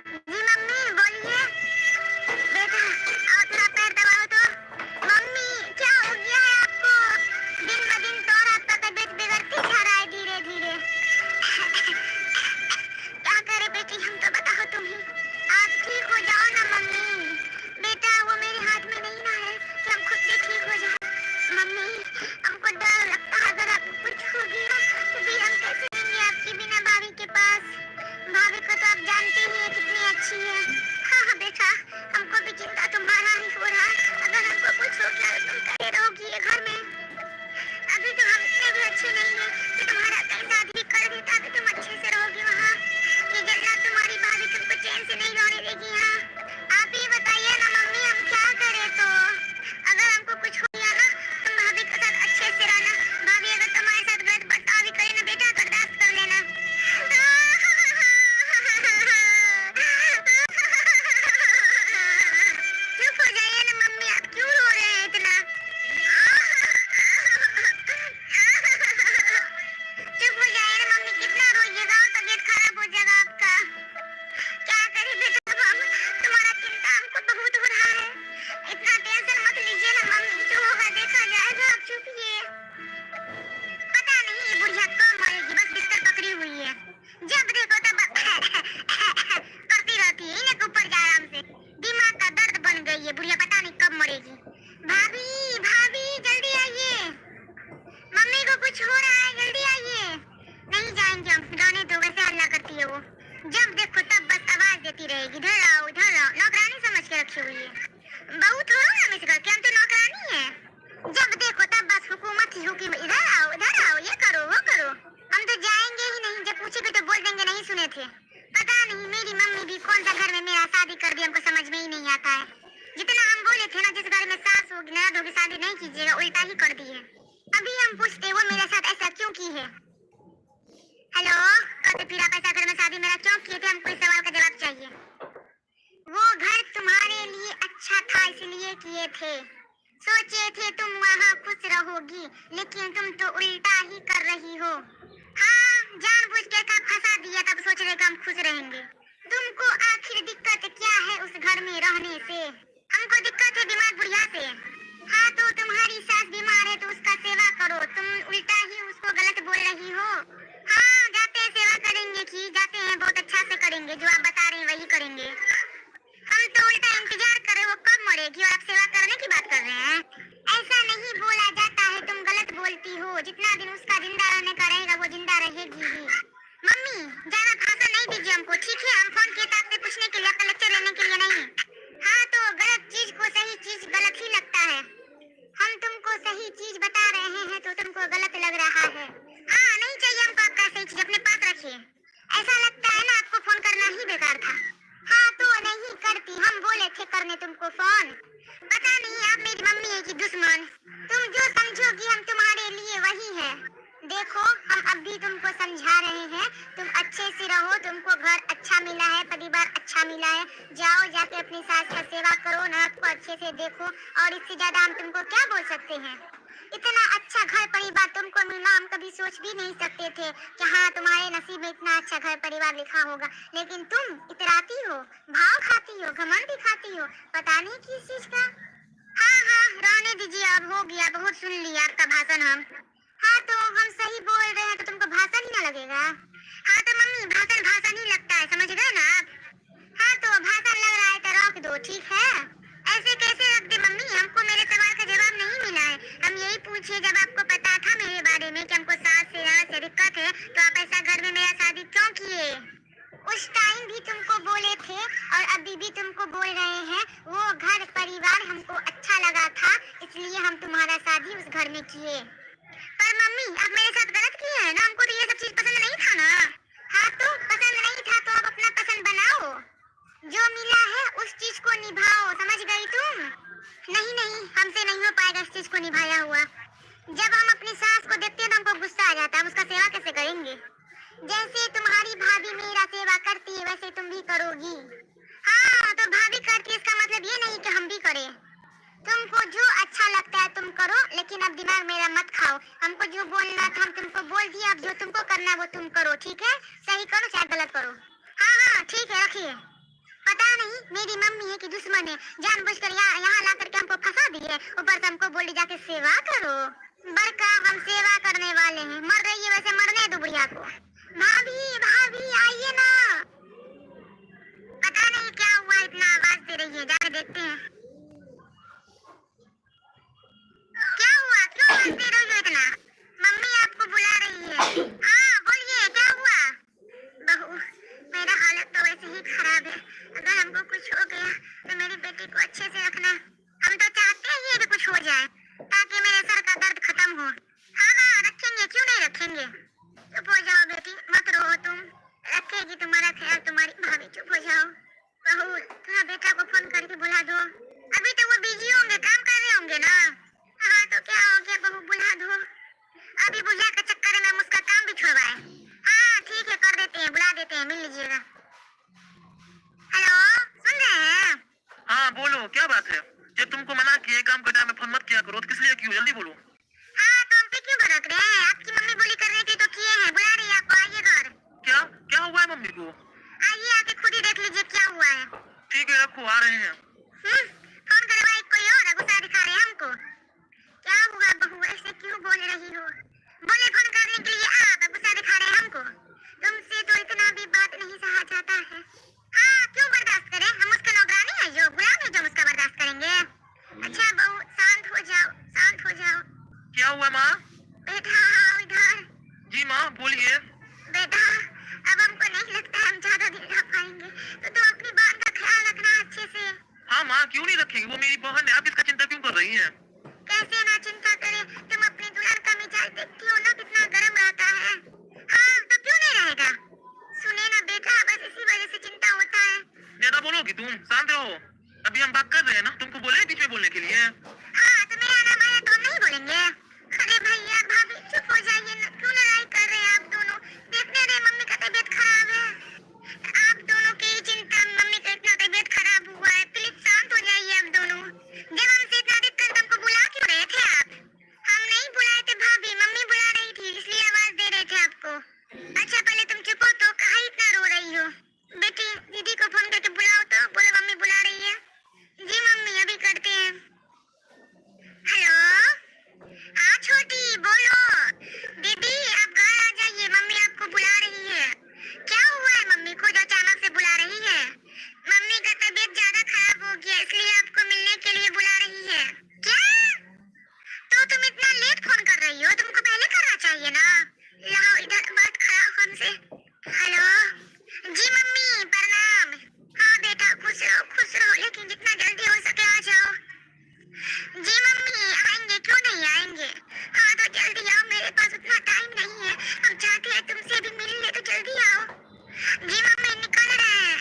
जी mummy बोलिए। बेटा आओ थोड़ा पैर दबाओ तो। मम्मी क्या हो गया है आपको? दिन ब दिन तो और आपका तबीयत बिगड़ती जा रहा है धीरे धीरे। क्या करे बेटी, हम तो बताओ तुम ही। आप ठीक हो जाओ ना मम्मी। बेटा वो मेरे हाथ में नहीं ना है कि हम खुद से ठीक हो जाए। मम्मी हमको डर लगता है अगर आपको कुछ हो गया तो फिर हम कैसे रहेंगे आपके बिना भाभी के पास। भाभी को तो आप जानते ही हैं कितनी अच्छी है। हाँ हाँ बेटा, हमको भी चिंता तुम्हारा ही हो रहा है। अगर हमको कुछ हो गया तो तुम कैसे रहोगी ये घर में? अभी तो हम इतने भी अच्छे नहीं हैं कि तुम्हारा कहीं शादी कर देता तो तुम अच्छे से रहोगी वहाँ। ये जल्लाद तुम्हारी भाभी तुमको चैन से नहीं रहने देगी यहाँ। आप ही बताइए ना मम्मी, हम क्या करें तो? अगर हमको कुछ हो गया ना, तुम भाभी के साथ अच्छे से रहना। भाभी अगर तुम्हारे साथ गलत बर्ताव भी करे ना बेटा, बर्दाश्त कर लेना। चुप हो जाइए ना मम्मी, आप क्यों रो रहे हैं इतना? चुप हो जाइए ना मम्मी, कितना रोइएगा और तबीयत खराब हो जाएगा आपका। क्या करें बेटा अब हम? तुम्हारा चिंता हमको बहुत हो रहा है। इतना टेंशन मत लीजिए ना मम्मी, जो होगा देखा जाएगा, आप चुपिए। पता नहीं ये बुढ़िया कब मरेगी, बस बिस्तर पकड़ी हुई है। जब देखो तब करती रहती है, इन्हें ऊपर जा आराम से। दिमाग का दर्द बन गई है बुढ़िया, पता नहीं कब मरेगी। भाभी भाभी जल्दी आइए, मम्मी को कुछ हो रहा है, जल्दी आइए। नहीं जाएंगे हम, जाने दो, वैसे हल्ला करती है वो। जब देखो तब बस आवाज देती रहेगी, इधर आओ इधर आओ। नौकरानी समझ के रखी हुई है। बहू थोड़ा हम इस घर के, हम तो नौकरानी है। जब देखो तब बस हुकूमत ही हुकूमत, इधर आओ ये करो वो करो। हम तो जाएंगे ही नहीं, जब पूछेंगे तो बोल देंगे नहीं सुने थे। पता नहीं मेरी मम्मी भी कौन सा घर में मेरा शादी कर दी, हमको समझ में ही नहीं आता है। जितना हम बोले थे ना, जिस घर में सास होगी ननद होगी शादी नहीं कीजिएगा, उल्टा ही कर दी है। अभी हम पूछते वो मेरे साथ ऐसा क्यों की है। हेलो, कहते फिर आप ऐसा घर में शादी मेरा क्यों किए थे, हमको इस सवाल का जवाब चाहिए। वो घर तुम्हारे लिए अच्छा था इसलिए किए थे। सोचे थे तुम वहाँ खुश रहोगी, लेकिन तुम तो उल्टा ही कर रही हो। हाँ जानबूझ के फंसा दिया, तब सोच रहे कि हम खुश रहेंगे। तुमको आखिर दिक्कत क्या है उस घर में रहने से? हमको दिक्कत है बीमार बुढ़िया से। हाँ तो तुम्हारी सास बीमार है तो उसका सेवा करो, तुम उल्टा ही उसको गलत बोल रही हो। हाँ जाते हैं सेवा करेंगे कि जाते हैं, बहुत अच्छा से करेंगे, जो आप बता रहे हैं वही करेंगे। हम तो उल्टा इंतजार कर रहे, वो कब मरेगी और आप सेवा करने की बात कर रहे हैं। ऐसा नहीं बोला जाता है, तुम गलत बोलती हो। जितना दिन उसका जिंदा रहने का रहेगा वो जिंदा रहेगी ही। मम्मी ज्यादा भाषण नहीं दीजिए हमको, ठीक है? हम फोन किए थे आपसे पूछने के लिए, आपका लेक्चर लेने के लिए नहीं। हाँ तो गलत चीज को सही चीज गलत ही लगता है। हम तुमको सही चीज बता रहे हैं तो तुमको गलत लग रहा है। हाँ नहीं चाहिए हमको आपका सही चीज, अपने पास रखिए। ऐसा लगता है ना आपको फोन करना ही बेकार था। हाँ तो नहीं करती, हम बोले थे करने तुमको फोन। पता नहीं आप मेरी मम्मी है कि दुश्मन। तुम जो समझोगी हम तुम्हारे लिए वही है। देखो हम अब भी तुमको समझा रहे हैं, तुम अच्छे से रहो, तुमको घर अच्छा मिला है, परिवार अच्छा मिला है। जाओ जाके अपनी सास का सेवा करो, ननद को अच्छे से देखो, और इससे ज्यादा हम तुमको क्या बोल सकते हैं। इतना अच्छा घर परिवार तुमको मिला, हम कभी सोच भी नहीं सकते थे कि हाँ तुम्हारे नसीब में इतना अच्छा घर परिवार लिखा होगा। लेकिन तुम इतराती हो, भाव खाती हो, घमंड दिखाती हो, पता नहीं किस चीज का। हाँ हाँ रहने दीजिए, अब हो गया, बहुत सुन लिया आपका भाषण हम। हाँ तो हम सही बोल रहे हैं तो तुमको भाषण ही ना लगेगा। हाँ तो मम्मी भाषण भाषण ही लगता है, समझ गए ना आप? हाँ तो भाषण लग रहा है तो रख दो, ठीक है? ऐसे कैसे रख दे मम्मी, हमको मेरे सवाल का जवाब नहीं मिला है। हम यही पूछे, जब आपको पता था मेरे बारे में कि हमको सास से दिक्कत है, तो आप ऐसा घर में मेरा शादी क्यों किए? उस टाइम भी तुमको बोले थे और अभी भी तुमको बोल रहे हैं, वो घर परिवार हमको अच्छा लगा था इसलिए हम तुम्हारा शादी उस घर में किए। पर मम्मी आप मेरे साथ गलत किए हैं ना, हमको तो ये सब चीज पसंद नहीं था ना। हाँ तो पसंद नहीं था तो अब अपना पसंद बनाओ, जो मिला है उस चीज को निभाओ, समझ गई तुम? नहीं नहीं हमसे नहीं हो पाएगा इस चीज को निभाया हुआ। जब हम अपनी सास को देखते हैं तो हमको गुस्सा आ जाता है, हम उसका सेवा कैसे करेंगे? जैसे तुम्हारी भाभी मेरा सेवा करती है वैसे तुम भी करोगी। हाँ तो भाभी करती है इसका मतलब ये नहीं कि हम भी करें। तुमको जो अच्छा लगता है तुम करो, लेकिन अब दिमाग मेरा मत खाओ। हमको जो बोलना था हम तुमको बोल दिया, अब जो तुमको करना है वो तुम करो, ठीक है? सही करो चाहे गलत करो। हाँ हाँ ठीक है रखिए। मेरी मम्मी है कि दुश्मन है? जानबूझकर यहाँ ला करके हमको फंसा दिए, ऊपर से हमको बोली जाके सेवा करो। बड़का हम सेवा करने वाले हैं, मर रही है वैसे मरने दो बुढ़िया को। भाभी भाभी आइए ना। पता नहीं क्या हुआ, इतना आवाज दे रही है, जाके देखते हैं क्या हुआ, क्यों आवाज दे रही हो इतना? मम्मी आपको बुला रही है। हाँ बोलिए क्या हुआ? बहू मेरा हालत तो वैसे ही खराब है, अगर हमको कुछ हो गया तो मेरी बेटी को अच्छे से रखना। हम तो चाहते हैं ये भी कुछ हो जाए ताकि मेरे सर का दर्द खत्म हो। हाँ हाँ रखेंगे, क्यों नहीं रखेंगे। चुप हो जाओ बेटी, मत रो, तुम रखेगी तुम्हारा ख्याल तुम्हारी भाभी। चुप हो जाओ। बहू थोड़ा बेटा को फोन करके बुला दो, अभी तो वो बिजी होंगे, काम कर रहे होंगे ना। हाँ तो क्या हो गया बहू, बुला दो। अभी बुढ़िया के चक्कर में हम उसका काम भी छुड़वाए। हाँ ठीक है कर देते हैं, बुला देते हैं, मिल लीजिएगा। हेलो सुन रहे हैं? हाँ बोलो क्या बात है? जब तुमको मना किया काम के टाइम में फोन मत किया करो तो किस लिए क्यों, जल्दी बोलो। हाँ तो हम पे क्यों भड़क रहे हैं? आपकी मम्मी बोली कर रही थी तो किए हैं, बुला रही है आपको, आइए घर। क्या क्या हुआ है मम्मी को? आइए आके खुद ही देख लीजिए क्या हुआ है। ठीक है रखो, आ रहे हैं। फोन करवाई कोई और, गुस्सा दिखा रहे हैं हमको। क्या हुआ बहू, ऐसे क्यों बोल रही हो? बोले फोन करने के लिए आप गुस्सा दिखा रहे हैं हमको। तुमसे तो इतना भी बात नहीं सहा जाता है। हाँ क्यों बर्दाश्त करें, हम उसके नौकरानी है जो, गुलाम है जो हम उसका बर्दाश्त करेंगे। अच्छा बहू शांत हो जाओ, शांत हो जाओ। क्या हुआ माँ? बेटा आओ इधर। जी माँ बोलिए। बेटा अब हमको नहीं लगता हम ज्यादा दिन रह पाएंगे, तो तुम अपनी बहन का ख्याल रखना अच्छे से। हाँ माँ क्यों नहीं रखेंगे, वो मेरी बहन है, आप इसका चिंता क्यों कर रही हैं? कैसे ना चिंता करे, तुम अपने दुल्हन का मिजाज देखती हो ना कितना गर्म रहता है। हाँ तो क्यों नहीं रहेगा। सुने ना बेटा, बस इसी वजह से चिंता होता है। ज्यादा बोलोगी तुम, शांत रहो। अभी हम बात कर रहे हैं ना, तुमको बोले बीच में बोलने के लिए। हाँ तो मेरा नाम आया तो हम नहीं बोलेंगे। अरे भैया भाभी चुप हो जाइए ना, क्यों लड़ाई कर रहे हैं आप दोनों? देखने रहे मम्मी का तबीयत खराब है, आप दोनों की ही चिंता, मम्मी का इतना तबीयत खराब हुआ है, प्लीज शांत हो जाइए आप दोनों। जब हमसे इतना दिक्कत तुमको बुला क्यों रहे थे आप? हम नहीं बुलाए थे भाभी, मम्मी बुला रही थी इसलिए आवाज दे रहे थे आपको। अच्छा पहले तुम चुप हो, तो काहे इतना रो रही हो? बेटी दीदी को फोन करके बुलाओ तो, बोलो मम्मी बुला रही है। जी मम्मी अभी करते हैं। हेलो हाँ छोटी बोलो। दीदी आप घर आ जाइए, मम्मी आपको बुला रही है। क्या हुआ है मम्मी को जो अचानक से बुला रही है? मम्मी का तबीयत ज्यादा खराब हो गया इसलिए आपको मिलने के लिए बुला रही है। क्या? तो तुम इतना लेट फोन कर रही हो, तुमको पहले करना चाहिए ना। लाओ इधर बात कराओ हमसे। हेलो जी मम्मी प्रणाम। हाँ बेटा खुश रहो, लेकिन जितना जल्दी हो सके आ जाओ। जी मम्मी आएंगे, क्यों नहीं आएंगे। हाँ तो जल्दी आओ, मेरे पास उतना टाइम नहीं है, हम चाहते हैं तुमसे भी मिल ले, तो जल्दी आओ। जी मम्मी निकल रहे हैं।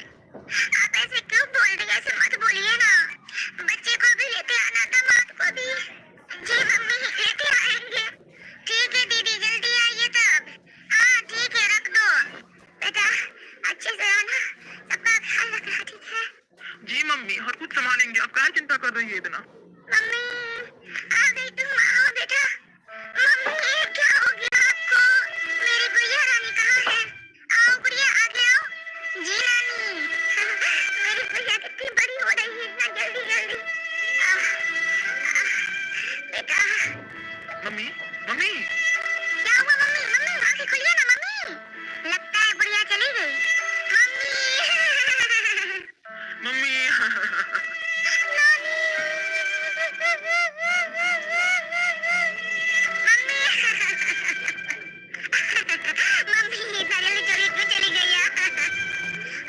आप ऐसे क्यों बोल रही है, ऐसे मत बोलिए ना, बच्चे को भी लेते आना, दामाद को भी। जी मम्मी लेते आएंगे। ठीक है दीदी जल्दी आइए तब। हाँ ठीक है रख दो। बेटा अच्छे से आना, सबका ख्याल रखना ठीक है। जी मम्मी हर कुछ संभालेंगे, आप काहे चिंता कर रही है इतना? मम्मी आ गई तुम, आओ बेटा। मम्मी क्या हो गया आपको? मेरी गुड़िया रानी कहाँ है? आओ गुड़िया आगे आओ। जी रानी मेरी गुड़िया कितनी बड़ी हो रही है, इतना जल्दी जल्दी। बेटा मम्मी मम्मी क्या हुआ मम्मी? मम्मी आंखें खोलिए ना मम्मी, लगता है गुड़िया चली गई। मम्मी मम्मी मम्मी इतना जल्दी चली गई यार।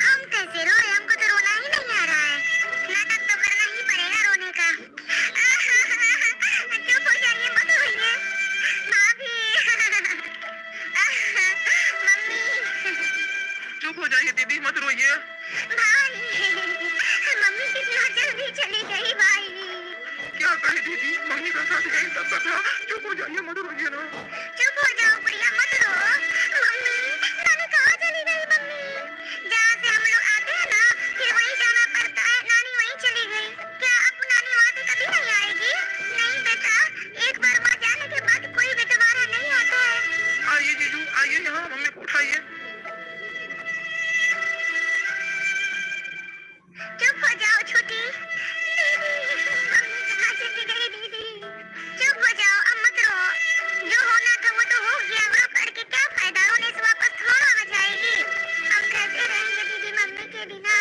हम कैसे रोए, हमको तो रोना ही नहीं आ रहा है, नाटक तो करना ही पड़ेगा रोने का। चुप हो जाइए मत रोइए भाभी। मम्मी चुप हो जाइए दीदी, मत रोइए। भाई मम्मी कितना जल्दी चली गई भाई। क्या करे दीदी, मम्मी का साथ यही सब था। चुप हो जाइए, मत रोइए ना। चुप हो जाओ गुड़िया मत रो। मम्मी नानी कहाँ चली गई मम्मी? जहाँ से हम लोग आते हैं ना फिर वहीं जाना पड़ता है, नानी वहीं चली गई। क्या अब नानी वहाँ से कभी नहीं आएगी? नहीं बेटा, एक बार वहाँ जाने के बाद कोई भी दोबारा नहीं आता है। आइए जीजू आइए यहाँ, मम्मी को उठाइए। चुप के बिना।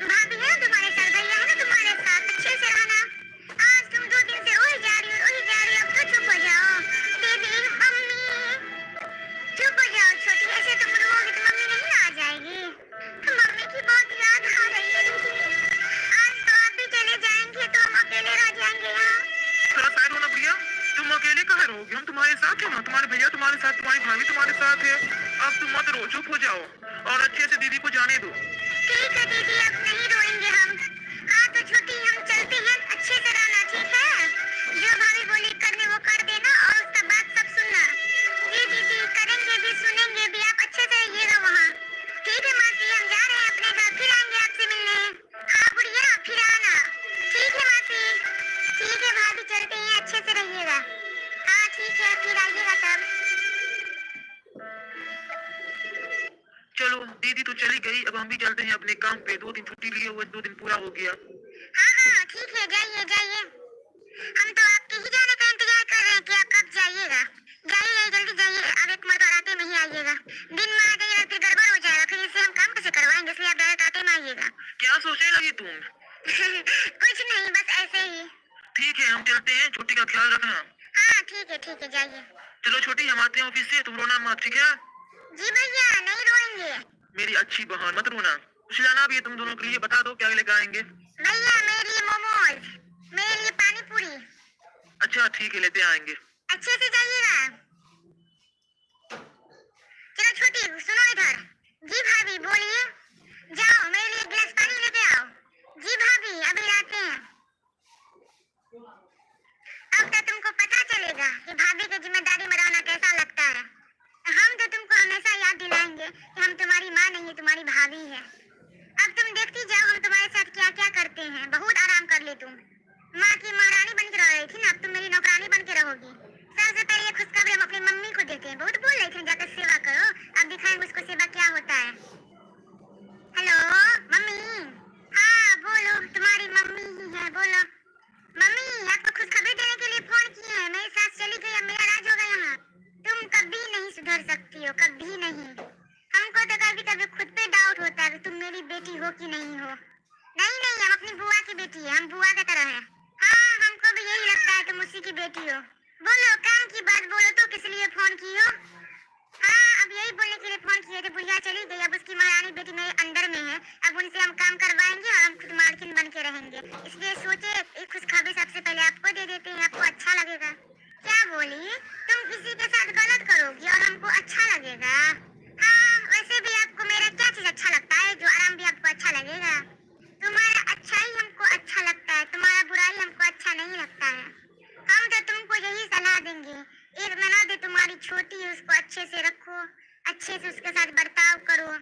भाभी है ना तुम्हारे साथ, भैया है ना तुम्हारे साथ, अच्छे से रहना। आज तुम 2 दिन से वही जा रही हो वही जा रही हो, अब तो चुप हो जाओ। दीदी, मम्मी, चुप हो जाओ छोटी, ऐसे तुम रोओगे तो मम्मी नहीं आ जाएगी। मम्मी की बहुत याद आ रही है दीदी। आज तो आप भी चले जाएंगे तो हम अकेले रह जाएंगे यहाँ। थोड़ा साइड होना भैया, तुम अकेले कहाँ रहोगे, हम तुम्हारे साथ है ना, तुम्हारे भैया तुम्हारे साथ, तुम्हारी भाभी तुम्हारे साथ है। अब तुम मत रो, चुप हो जाओ और अच्छे से दीदी को जाने दो। ठीक है दीदी, अब नहीं रोएंगे हम। हाँ तो छोटी, हम चलते हैं, अच्छे से रहना, ठीक है? जो भाभी बोली करने वो कर देना और उसका बात सब सुनना। जी दीदी, करेंगे भी सुनेंगे भी, आप अच्छे से रहिएगा वहाँ। ठीक है मासी, हम जा रहे हैं अपने घर, फिर आएंगे आपसे मिलने। हाँ बुढ़िया, फिर आना। ठीक है मासी। ठीक है भाभी, चलते हैं, अच्छे से रहिएगा। हाँ ठीक है, फिर आइएगा तब। चलो दीदी तो चली गई, अब हम भी चलते हैं अपने काम पे। 2 दिन छुट्टी लिए हुए, 2 दिन पूरा हो गया। हाँ हाँ ठीक है, जाइए जाइए। हम तो आपके ही जाने का इंतजार कर रहे हैं कि आप कब जाइएगा। जाइए जल्दी जाइए, अब एक मर्द आते में ही आइएगा। दिन में आ जाइएगा फिर गड़बड़ हो जाएगा, फिर इससे हम काम कैसे करवाएंगे, इसलिए आप डायरेक्ट आते में आइएगा। क्या सोचने लगी तुम? कुछ नहीं, बस ऐसे ही। ठीक है, हम चलते हैं, छुट्टी का ख्याल रखना। हाँ ठीक है, जाइए। चलो छोटी, हम आते हैं ऑफिस से, तुम रोना मत, ठीक है? जी भैया, नहीं रोएंगे। मेरी अच्छी बहन, मत रोना। कुछ लाना भी है तुम दोनों के लिए, बता दो क्या लेकर आएंगे। भैया मेरे लिए मोमोज, मेरे लिए पानी पूरी। अच्छा ठीक है, लेते आएंगे। अच्छे से जाइएगा। चलो छोटी, सुनो इधर। जी भाभी बोलिए। जाओ मेरे लिए गिलास पानी लेके आओ। जी भाभी, अभी लाते हैं। अब तो तुमको पता चलेगा कि भाभी की जिम्मेदारी में रहना कैसा लगता है। हम तो तुमको हमेशा याद दिलाएंगे कि हम तुम्हारी माँ नहीं, तुम्हारी भाभी है। अब तुम देखती जाओ हम तुम्हारे साथ क्या क्या करते हैं। बहुत आराम कर ली तुम। माँ की महारानी बन के रह रही थी ना, अब तुम मेरी नौकरानी बन के रहोगी। सबसे पहले ये खुशखबरी हम अपनी मम्मी को देते हैं। बहुत बोल रही थी जाकर सेवा करो, अब दिखाएंगे उसको सेवा क्या होता है। Hello mummy. हाँ बोलो, तुम्हारी मम्मी ही है, बोलो। मम्मी, आपको खुशखबरी देने के लिए फोन किए हैं। मेरी सास चली गई, अब मेरा राज होगा यहाँ। तुम कभी नहीं सुधर सकती हो, कभी नहीं। हमको तो कभी कभी खुद पे डाउट होता है कि तुम मेरी बेटी हो कि नहीं हो। नहीं नहीं, हम अपनी बुआ की बेटी है, हम बुआ की तरह है। हाँ, हमको भी यही लगता है तुम उसी की बेटी हो। बोलो, काम की बात बोलो तो किस लिए फोन की हो? हाँ, अब यही बोलने के लिए फोन किए थे, बुढ़िया चली गई, अब उसकी महारानी बेटी मेरे अंडर में है। अब उनसे हम काम करवाएंगे और हम खुद मालकिन बन के रहेंगे। इसलिए सोचे एक खुशखबरी सबसे पहले आपको दे देते हैं, आपको अच्छा लगेगा। क्या बोली? तुम किसी के साथ गलत करोगी और हमको अच्छा लगेगा? हाँ, वैसे भी आपको मेरा क्या चीज अच्छा लगता है जो आराम भी आपको अच्छा लगेगा? तुम्हारा अच्छाई हमको अच्छा लगता है, तुम्हारा बुराई हमको अच्छा नहीं लगता है। हम तो तुमको यही सलाह देंगे, एक ननद है तुम्हारी छोटी है, उसको अच्छे से रखो, अच्छे से उसके साथ बर्ताव करो,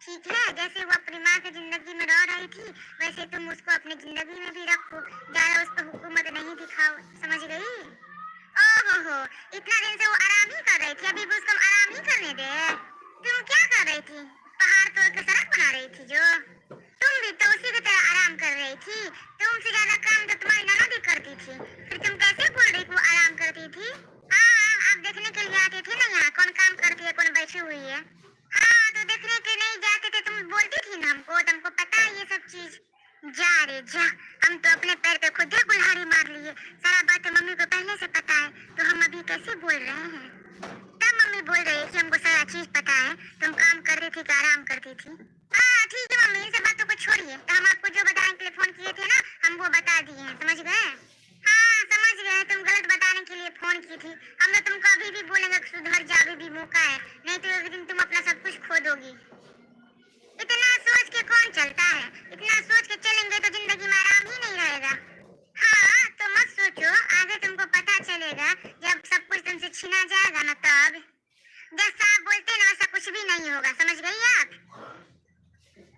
ठीक है? जैसे वो अपनी माँ की जिंदगी में रह रही थी, वैसे तुम उसको अपनी जिंदगी में भी रखो। ज्यादा उस पर हुकूमत नहीं दिखाओ, समझ गई? ओहो, इतना दिन से वो आराम ही कर रही थी, अभी भी उसको हम आराम ही करने दे? तुम क्या कर रही थी? पहाड़ तोड़ के सड़क बना रही थी जो? तुम भी तो उसी की तरह आराम कर रही थी। तुमसे ज्यादा काम तो तुम्हारी ननद ही करती थी, फिर तुम कैसे बोल रही कि वो आराम करती थी? हाँ, आप देखने के लिए आते थे ना यहाँ, कौन काम करती है, कौन बैठी हुई है। हाँ, तो देखने के नहीं जाते थे, तुम बोलती थी ना हमको, तुमको पता है ये सब चीज। जा रे जा, हम तो अपने पैर पे खुद ही कुल्हाड़ी मार लिए। सारा बात तो मम्मी को पहले से पता है, तो हम अभी कैसे बोल रहे हैं? तब मम्मी बोल रही है कि हमको सारा चीज पता है, तुम काम कर रही थी कि आराम करती थी। हाँ ठीक है मम्मी, इन सब बातों को छोड़िए। तो हम आपको जो बताने के लिए फोन किए थे ना, हम वो बता दिए हैं, समझ गए? हाँ समझ गए, तुम गलत बताने के लिए फोन की थी। हम तो तुमको अभी भी बोलेंगे कि सुधर जा, अभी भी मौका है, नहीं तो एक दिन तुम अपना सब कुछ खो दोगी। इतना सोच के कौन चलता है? इतना सोच के चलेंगे तो जिंदगी में आराम ही नहीं रहेगा। हाँ तो मत सोचो, आगे तुमको पता चलेगा जब सब कुछ तुमसे छीना जाएगा ना, तब। जैसा आप बोलते हैं ना वैसा कुछ भी नहीं होगा, समझ गई आप?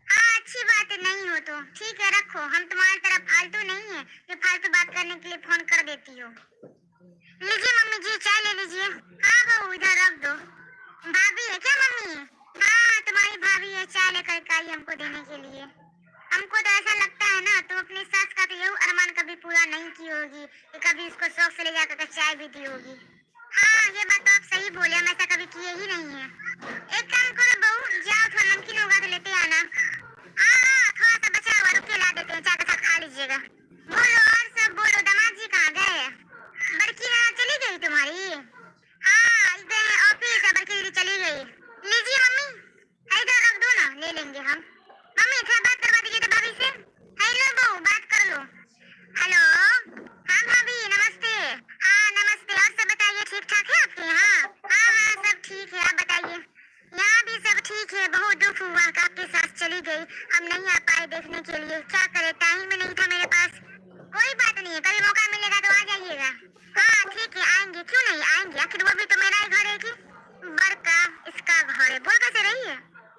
हाँ अच्छी बात है, नहीं हो तो ठीक है, रखो। हम तुम्हारी तरह फालतू नहीं है जो फालतू बात करने के लिए फोन कर देती हो। लीजिए मम्मी जी, चाय ले लीजिए। हाँ बहू, इधर रख दो। भाभी है क्या मम्मी? हाँ तुम्हारी भाभी है, चाय लेकर के आई हमको देने के लिए। हमको तो ऐसा लगता है ना, तुम अपनी सास का तो यही अरमान कभी पूरा नहीं की होगी कि कभी उसको शौक से ले जाकर चाय भी दी होगी। हाँ ये बात तो आप सही बोले, हम ऐसा कभी किए ही नहीं है। एक काम करो बहू, जाओ थोड़ा नमकीन होगा तो लेते आना। हाँ आए देखने के लिए, क्या करे टाइम ही नहीं था मेरे पास। कोई बात नहीं है, कभी मौका मिलेगा तो आ जाइएगा। हाँ ठीक है, आएंगे, क्यों नहीं आएंगे, आखिर वो भी तो मेरा ही घर है कि बड़का इसका घर है, बोल कैसे रही है।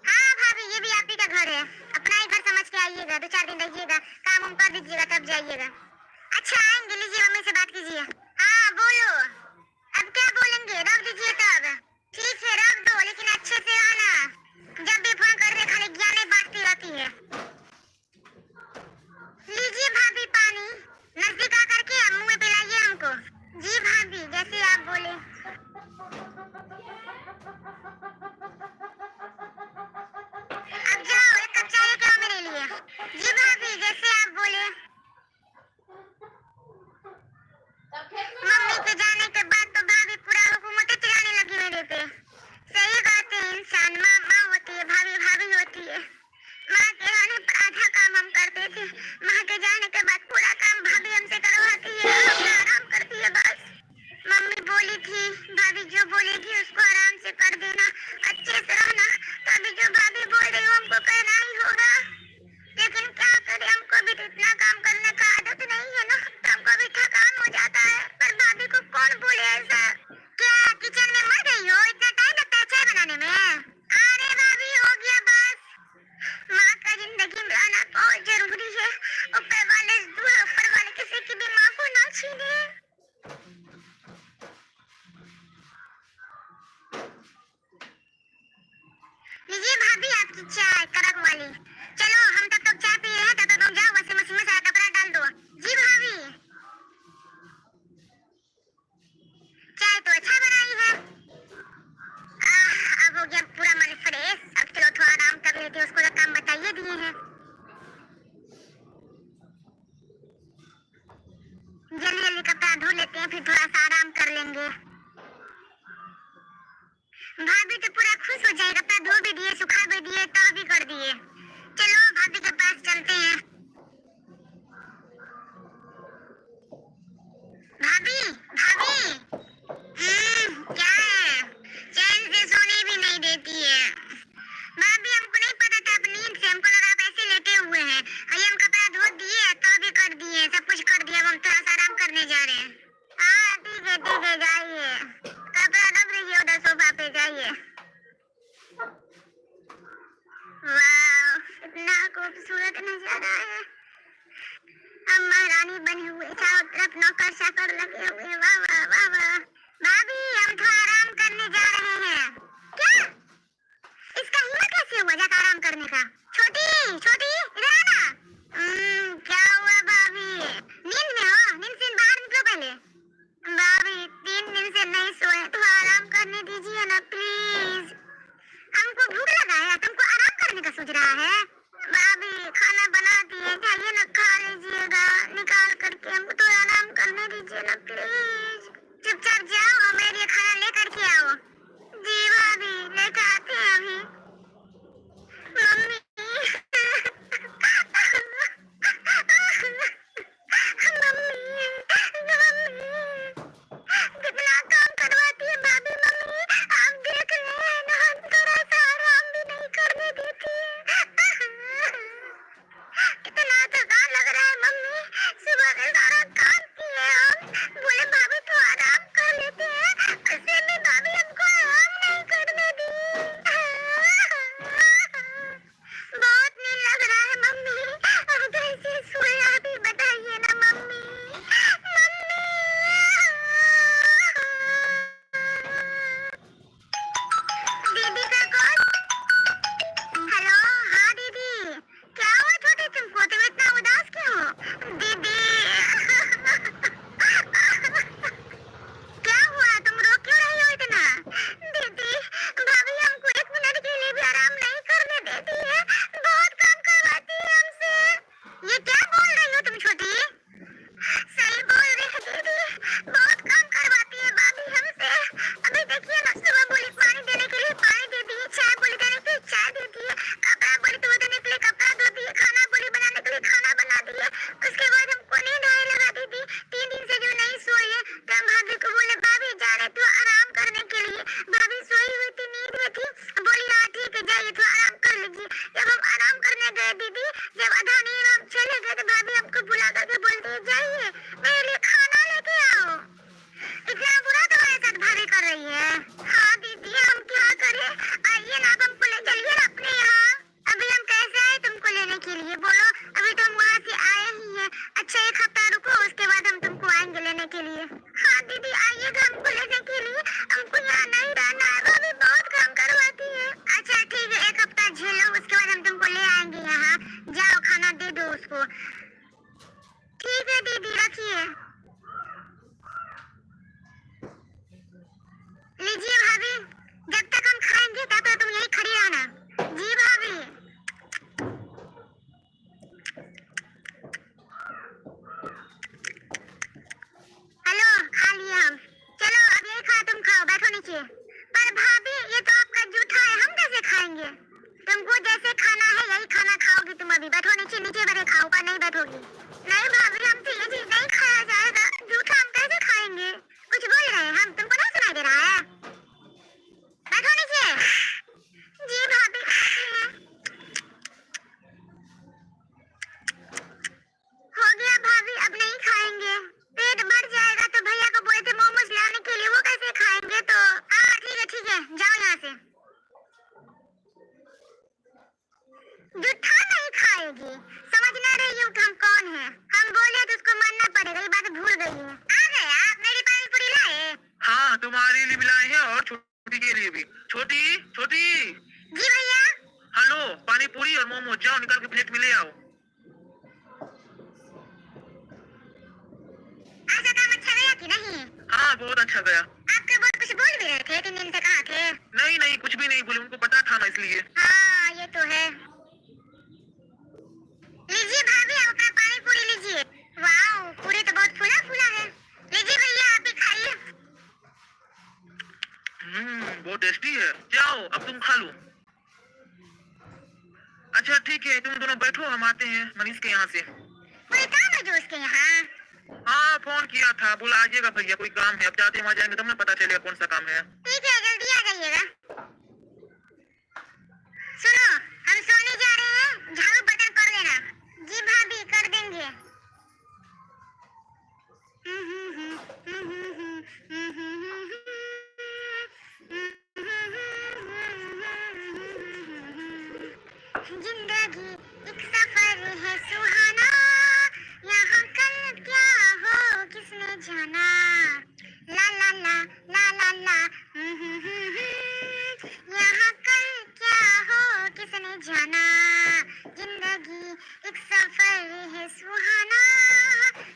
हाँ भाभी, ये भी आप ही का घर है, अपना ही घर समझ के आइएगा, 2-4 दिन रहिएगा, काम उम कर दीजिएगा तब जाइएगा। अच्छा आएंगे, लीजिए मम्मी से बात कीजिए। हाँ बोलो, अब क्या बोलेंगे, रख दीजिए तब। ठीक है रख दो, लेकिन अच्छे से आना, जब भी फोन कर रहे खाली ज्ञान बांटती रहती है। लीजिए भाभी पानी, नजदीक आकर के मुंह में पिलाइए हमको। जी भाभी, जैसे आप बोले। अब जाओ, एक कप चाय लेके आओ मेरे लिए। जी भाभी, जैसे आप बोले। मम्मी के जाने के बाद तो भाभी पूरा हुकूमत चलाने लगी मेरे पे। सही बात है, इंसान माँ माँ होती है, भाभी भाभी होती है। माँ के रहने पर आधा काम हम करते थे, माँ के जाने के बाद पूरा काम भाभी हमसे करवाती है, अपना आराम करती है बस। मम्मी बोली थी भाभी जो बोलेगी उसको आराम से कर देना, अच्छे से रहना, तो अभी जो भाभी बोल रही हो हमको करना ही होगा। लेकिन क्या करें, हमको भी तो इतना काम करने का आदत नहीं है ना, तो हमको भी थकान हो जाता है। पर भाभी को कौन बोले ऐसा। क्या किचन में मर गई हो, इतना टाइम लगता है चाय बनाने में। अरे भाभी हो गया बस, माँ का जिंदगी में आना बहुत जरूरी है, ऊपर वाले दुआ, ऊपर वाले किसी की भी माँ को ना छीने। लीजिए भाभी आपकी चाय कड़क वाली। चलो हम तब तक चाय पी रहे हैं, तब तक तुम जाओ वॉशिंग मशीन में सारा कपड़ा डाल दो। जी भाभी, चाय तो अच्छा बनाई है। अब हो गया पूरा मन फ्रेश, अब चलो थोड़ा आराम कर लेते हैं, उसको तो काम बताइए दिए हैं। जल्दी जल्दी कपड़ा धो लेते हैं, फिर थोड़ा सा आराम कर लेंगे। भाभी तो पूरा खुश हो जाएगा, कपड़ा धो भी दिए, सुखा भी दिए, तह भी कर दिए। चलो भाभी के पास चलते हैं। भाभी भाभी, क्या है, चैन से सोने भी नहीं देती है। भाभी हमको नहीं पता था, अब नींद से हमको लगा आप ऐसे लेटे हुए हैं, अभी हम कपड़ा धो दिए, तह भी कर दिए, सब कुछ कर दिया, अब हम थोड़ा सा आराम करने जा रहे हैं। हाँ ठीक है जाइए, कपड़ा रख दीजिए उधर सोफा पे, जाइए। वाह, इतना खूबसूरत नजारा है, हम महारानी बने हुए, चारों तरफ नौकर चाकर लगे हुए, वाह वाह वाह वाह। भाभी हम थोड़ा आराम करने जा रहे हैं। क्या, इसका हिम्मत कैसे हुआ जाकर आराम करने का। छोटी छोटी इधर आना। क्या हुआ भाभी, नींद में हो, नींद से बाहर निकलो पहले। भाभी 3 दिन से नहीं सोए, थोड़ा आराम करने दीजिए ना प्लीज। हमको भूख लगा है, तुमको आराम करने का सोच रहा है। भाभी खाना बना दिए, जाइए ना खा लीजिएगा, निकाल करके हमको तो आराम करने दीजिए ना प्लीज। चुपचाप जाओ और मेरे लिए खाना लेकर के आओ। जी भाभी लेकर आते हैं अभी। मम्मी कितना काम करवाती है भाभी, मम्मी आप देख रहे हैं ना, थोड़ा सा आराम भी नहीं करने देती है। कितना थकान लग रहा है मम्मी, सुबह से सारा काम किए हम, बोले आपको। ठीक है दीदी, रखिए। लीजिए भाभी, जब तक हम खाएंगे तब तक तुम यही खड़ी रहना। जी भाभी। हेलो, खा लिए हम। चलो अब यही खा, तुम खाओ, बैठो नीचे। पर भाभी ये तो आपका जूठा है, हम कैसे खाएंगे? तुमको जैसे खाना है यही खाना खाओगी तुम। अभी बैठो नीचे, नीचे बैठे खाओ, ऊपर नहीं बैठोगी। नहीं भाभी, हमसे ये चीज नहीं खाया जाएगा, जूठा हम कैसे खाएंगे? कुछ बोल रहे हैं हम, तुमको नहीं सुनाई दे रहा है? बैठो नीचे। जी भाभी, खाती हैं। हो गया भाभी, अब नहीं खाएंगे। पेट भर जाएगा तो भैया को बोले थे मोमोज लाने के लिए, वो कैसे खाएंगे? तो हाँ ठीक है, जाओ यहाँ से। जूठा नहीं खाएगी, समझ ना रही हो हम कौन है? हम बोले तो उसको मानना पड़ेगा, ये बात भूल गई है। आ गए आप, मेरी पानी पूरी लाए? हाँ, तुम्हारे लिए भी लाए हैं और छोटी के लिए भी। छोटी छोटी। जी भैया। हेलो, पानी पूरी और मोमो जाओ निकाल के प्लेट में ले आओ। आज का काम अच्छा गया कि नहीं? हाँ, बहुत अच्छा गया। आपके बहुत कुछ बोल भी रहे थे, 3 दिन से कहाँ थे? नहीं नहीं, कुछ भी नहीं बोले, उनको पता था ना इसलिए। हाँ ये तो है। लीजिए भाभी, आप अपना पानी पूरी लीजिए। वाह, पूरी तो बहुत फूला फूला है। लीजिए भैया, आप भी खाइए। बहुत टेस्टी है। जाओ अब तुम खा लो। अच्छा ठीक है, तुम दोनों बैठो, हम आते हैं मनीष के यहाँ से। कोई काम है जो उसके यहाँ? हाँ, फोन किया था, बोला आइएगा भैया, कोई काम है। अब जाते वहाँ जाएंगे तब ना पता चलेगा कौन सा काम है। ठीक है, जल्दी आ जाइएगा। सुनो, हम सोने जा रहे हैं, झाड़ू बर्तन कर देना। जी भाभी, कर देंगे। जिंदगी एक सफर है सुहाना, यहाँ कल क्या हो किसने जाना। ला ला ला ला ला ला, यहाँ कल क्या हो किसने जाना। जिंदगी एक सफर है सुहाना,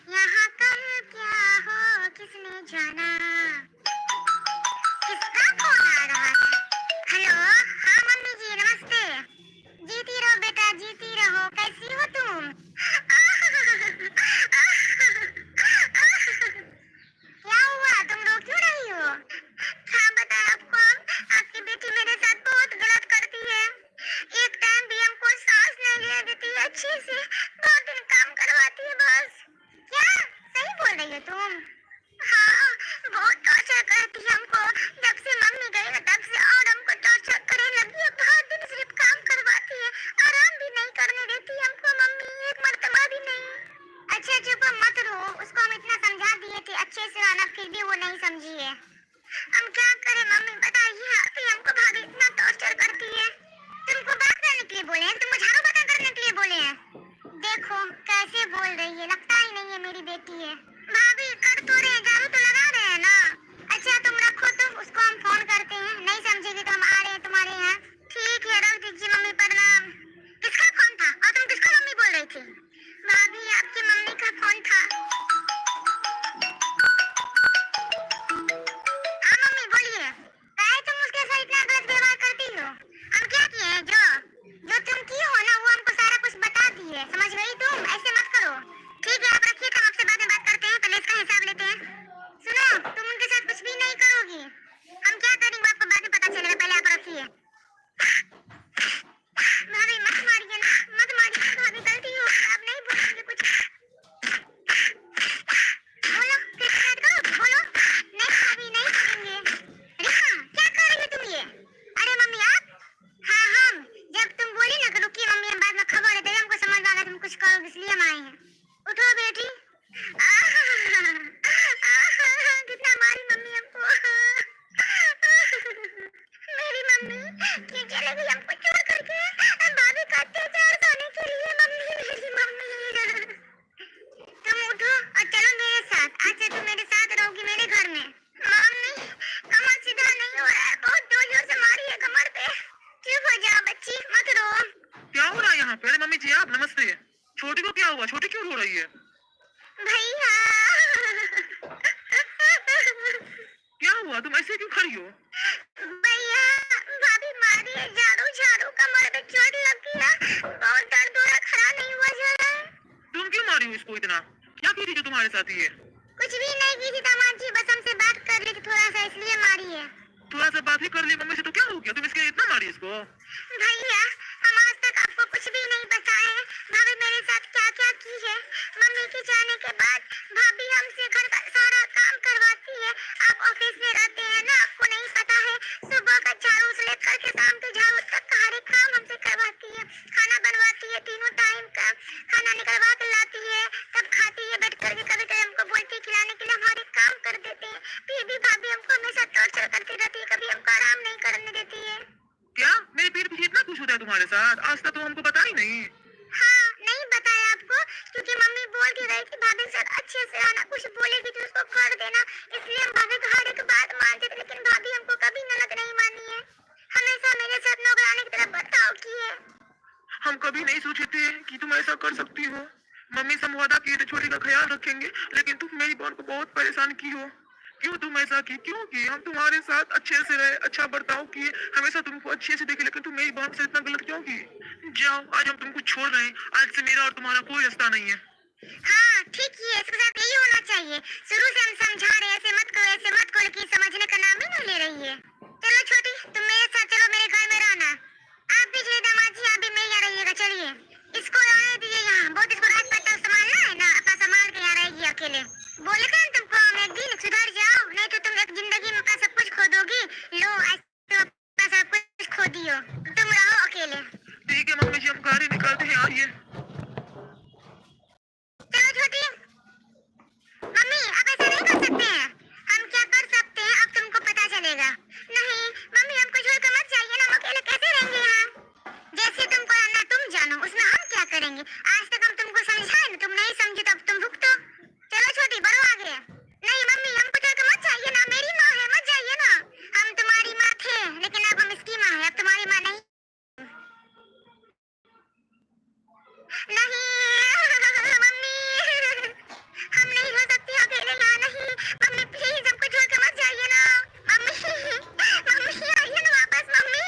यहाँ कल क्या हो किसने जाना। किसका फोन आ रहा है? हेलो, हाँ मम्मी जी, नमस्ते। जीती रहो बेटा, जीती रहो। कैसी हो तुम? क्या हुआ, तुम रो क्यों रही हो? क्या बताएं आपको, आपकी बेटी मेरे साथ बहुत गलत करती है। एक टाइम भी हमको सांस नहीं लेने देती है अच्छे से, 2 दिन काम करवाती है बस। क्या सही बोल रही हो तुम? हाँ, बहुत टॉर्चर करती है हमको। जब से मम्मी गई ना तब से और हमको टॉर्चर करने लगी है। बहुत दिन सिर्फ काम करवाती है, आराम भी नहीं करने देती हमको मम्मी, एक मर्तबा भी नहीं। अच्छा चुप मत रो, उसको हम इतना समझा दिए थे अच्छे से आना, फिर भी वो नहीं समझी है। हम क्या करें मम्मी, बताइए आप ही, हमको भाभी इतना टॉर्चर करती है। तुमको बात करने के लिए बोले हैं, तुमको झाड़ू बर्तन करने के लिए बोले हैं। देखो कैसे बोल रही है, लगता ही नहीं है मेरी बेटी है। भाभी कर तो रहे, झाड़ू तो लगा रहे हैं ना। अच्छा तुम रखो, तुम उसको हम फोन करते हैं, नहीं समझेगी तो हम आ रहे हैं तुम्हारे यहाँ। ठीक है, रख दीजिए मम्मी, प्रणाम। किसका फोन था और तुम किसको मम्मी बोल रही थी? भाभी आपकी मम्मी का फोन था। हाँ मम्मी बोलिए, काहे तुम उसके साथ इतना गलत व्यवहार करती हो? हम क्या किए हैं? जो तुम की हो ना वो हमको सारा कुछ बता दी है, समझ गई तुम? ऐसे मत करो। ठीक है, आप रखिए, हम आपसे बाद में बात करते हैं, पहले इसका हिसाब लेते हैं। सुनो, तुम उनके साथ कुछ भी नहीं करोगी, हम क्या करेंगे आपको बाद में पता चलेगा, पहले आप रखिए। भाभी मत मारिए ना, मत मारिए भाभी, गलती हो गई, आप नहीं बोलेंगे कुछ। बोलो, फिर शिकायत करो, बोलो। नहीं भाभी, नहीं करेंगे। रीमा, क्या कर रही हो तुम ये? अरे मम्मी आप? हाँ हम, जब तुम बोली ना कि रुकिए मम्मी, हम बाद में खबर है, तभी हमको समझ आ गया तुम कुछ करोगे, इसलिए हम आए हैं। उठो बेटी। कितना मारी मम्मी हमको। मेरी मम्मी क्यों चले गई हमको छोड़ करके? भाभी का अत्याचार करने के लिए मम्मी, मेरी मम्मी। तुम उठो और चलो मेरे साथ, आज से तुम मेरे साथ रहोगी मेरे घर में। मम्मी कमर सीधा नहीं हो रहा है, बहुत जोर जोर से मारी है कमर पे। चुप हो जाओ बच्ची, मत रो। क्या हो रहा है यहाँ पे? अरे मम्मी जी आप, नमस्ते। छोटी को क्या हुआ? छोटी क्यों रो रही है? भैया क्या हुआ? तुम ऐसे क्यों खड़ी हो? भैया भाभी मारी है, झाड़ू झाड़ू कमर पे चोट लगी है, बहुत दर्द हो रहा, खड़ा नहीं हुआ जा रहा है। तुम क्यों मारी हो इसको इतना? क्या की थी जो तुम्हारे साथ ये? कुछ भी नहीं की थी दामाद जी, बस हमसे बात कर ली थी थोड़ा सा, इसलिए मारी है। थोड़ा सा बात ही कर ली मम्मी से तो क्या हो गया? तुम इसके लिए इतना मारी इसको? भैया हम आज तक आपको कुछ भी नहीं बताए हैं भाभी मेरे साथ क्या क्या की है। मम्मी के जाने के बाद भाभी हमसे घर का सारा काम करवाती है। आप ऑफिस में रहते हैं ना, आपको नहीं पता है, सुबह का झाड़ू से लेकर के शाम के झाड़ू तक का हर एक काम हमसे करवाती है। खाना बनवाती है, तीनों टाइम का खाना निकलवा के लाती है, तब खाती है बैठ करके। कभी कभी हमको बोलती है खिलाने के लिए, हम हर एक काम कर देते हैं, फिर भी भाभी हमको हमेशा टॉर्चर करती रहती है, कभी हमको आराम नहीं करने देती है। क्या मेरे पेट पीछे इतना कुछ होता है तुम्हारे साथ? आज तक तो हमको पता ही नहीं। हाँ नहीं बताया आपको, क्योंकि मम्मी बोल के गई थी भाभी के साथ अच्छे से रहना, कुछ बोलेगी तो उसको कर देना, इसलिए हम भाभी को हर एक बात मानते थे। लेकिन भाभी हमको कभी ननद नहीं मानी है, हमेशा मेरे साथ नौकरानी की तरह बर्ताव की है। हम कभी नहीं सोचे थे कि तुम ऐसा कर सकती हो। मम्मी से हम वादा किए थे छोटी का ख्याल रखेंगे, लेकिन तुम मेरी बहन को बहुत परेशान की हो। क्यों तुम ऐसा की? क्यों की? हम तुम्हारे साथ अच्छे से रहे, अच्छा बर्ताव किए, हमेशा तुमको अच्छे से देखे, लेकिन तुम मेरी बहन से इतना गलत क्यों की? जाओ, आज हम तुमको छोड़ रहे हैं। आज से मेरा और तुम्हारा कोई रिश्ता नहीं है। हाँ ठीक ही है, इसके साथ यही होना चाहिए। शुरू से हम समझा रहे हैं, ऐसे मत करो ऐसे मत करो, लेकिन समझने का नाम ही नहीं ले रही है। चलो छोटी तुम मेरे साथ चलो, मेरे घर में रहना। आप भी चलिए दामाद जी, आप भी मेरे यहाँ रहिएगा। चलिए इसको रहने दीजिए यहाँ, बहुत इसको रात पट्टा संभालना है ना, अपना संभाल के यहाँ रहेगी अकेले। बोले थे ना तुमको हम, एक दिन सुधर जाओ, नहीं तो तुम एक जिंदगी में अपना सब कुछ खो दोगी। लो आज तुम अपना सब कुछ खो दियो, तुम रहो अकेले। ठीक है मम्मी जी, हम गाड़ी निकालते हैं। आइए। चलो छोटी। मम्मी आप ऐसा नहीं कर सकते हैं, हम क्या कर सकते हैं अब तुमको पता चलेगा। नहीं मम्मी हमको छोड़कर मत जाइए ना, हम अकेले कैसे रहेंगे यहाँ। जैसे तुमको रहना तुम जानो, उसमें हम क्या करेंगे। आज तक हम तुमको समझाए ना, तुम नहीं समझे तो अब तुम भुगतो। चलो छोटी बढ़ो आगे। नहीं मम्मी हमको छोड़कर मत जाइए ना, मेरी माँ है, मत जाइए ना। हम तुम्हारी माँ थे, लेकिन अब हम इसकी माँ है, अब तुम्हारी माँ नहीं। नहीं मम्मी हम नहीं हो सकती अकेले यहाँ, नहीं मम्मी प्लीज हमको छोड़कर मत जाइए ना। मम्मी मम्मी आइए ना वापस। मम्मी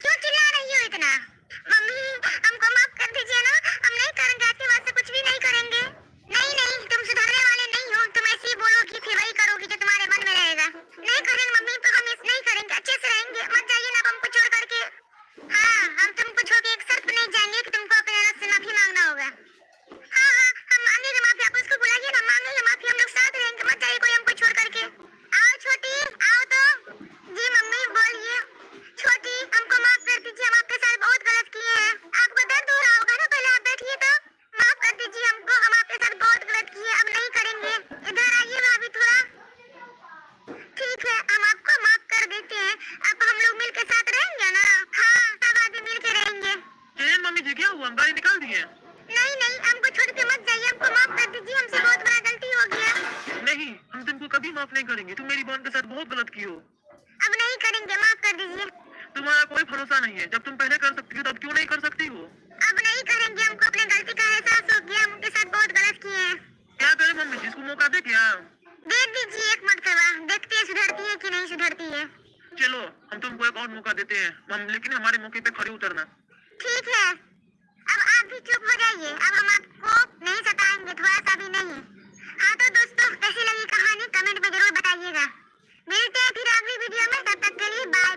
क्यों चिल्ला रही हो इतना। मम्मी हमको माफ कर दीजिए ना, हम नहीं करेंगे, आपके वास्ते कुछ भी नहीं करेंगे। नहीं नहीं तुम सुधरने वाले नहीं हो, तुम ऐसे ही बोलोगी फिर वही करोगी जो तुम्हारे मन में रहेगा। नहीं करेंगे मम्मी, तो हम इस नहीं करेंगे, अच्छे से रहेंगे, मत जाइए ना अब हमको छोड़ करके। हाँ हम तुमको छोड़ के एक शर्त नहीं जाएंगे कि तुमको अपने ननद से माफी मांगना होगा। हाँ हाँ हम मांगेंगे माफी, आप उसको बुलाइए ना, मांगेंगे माफी, हम लोग साथ रहेंगे, मत जाइए कोई हमको छोड़ करके। आओ छोटी आओ तो। जी मम्मी बोलिए। छोटी हमको माफ कर दीजिए, हम आपके साथ बहुत गलत किए हैं। आपको दर्द हो रहा होगा ना, पहले आप बैठिए तो। माफ कर दीजिए हमको, हम आपके साथ बहुत गलत किए, अब नहीं करेंगे। इधर आइए भाभी थोड़ा। ठीक है हम आपको माफ कर देते हैं, अब हम लोग मिलकर साथ रहेंगे ना। हाँ सब आदमी मिलकर रहेंगे। चलिए मम्मी जी, क्या हुआ? हम गाड़ी निकाल दिए। नहीं नहीं हमको छोड़ के मत जाइए, हमको माफ कर दीजिए, हमसे बहुत बड़ा गलती हो गया। नहीं, हम तुमको कभी माफ नहीं करेंगे। तुम मेरी बहन के साथ बहुत गलत की हो। अब नहीं करेंगे, माफ कर दीजिए। तुम्हारा कोई भरोसा नहीं है, जब तुम पहले कर सकती हो तब क्यों नहीं कर सकती हो? अब नहीं करेंगे, हमको अपने गलती का एहसास हो गया, हम उनके साथ बहुत गलत किए हैं। क्या करें मम्मी जी, इसको मौका दे क्या? दे दीजिए एक मर्तबा, देखते हैं सुधरती है कि नहीं सुधरती है। चलो हम तुमको एक और मौका देते हैं, हम लेकिन हमारे मौके पे खड़े उतरना। ठीक है अब आप भी चुप हो जाइए, अब हम आपको नहीं सताएंगे, थोड़ा सा भी नहीं। हाँ तो दोस्तों कैसी लगी कहानी कमेंट में जरूर बताइएगा। मिलते हैं फिर अगली वीडियो में, तब तक के लिए बाय।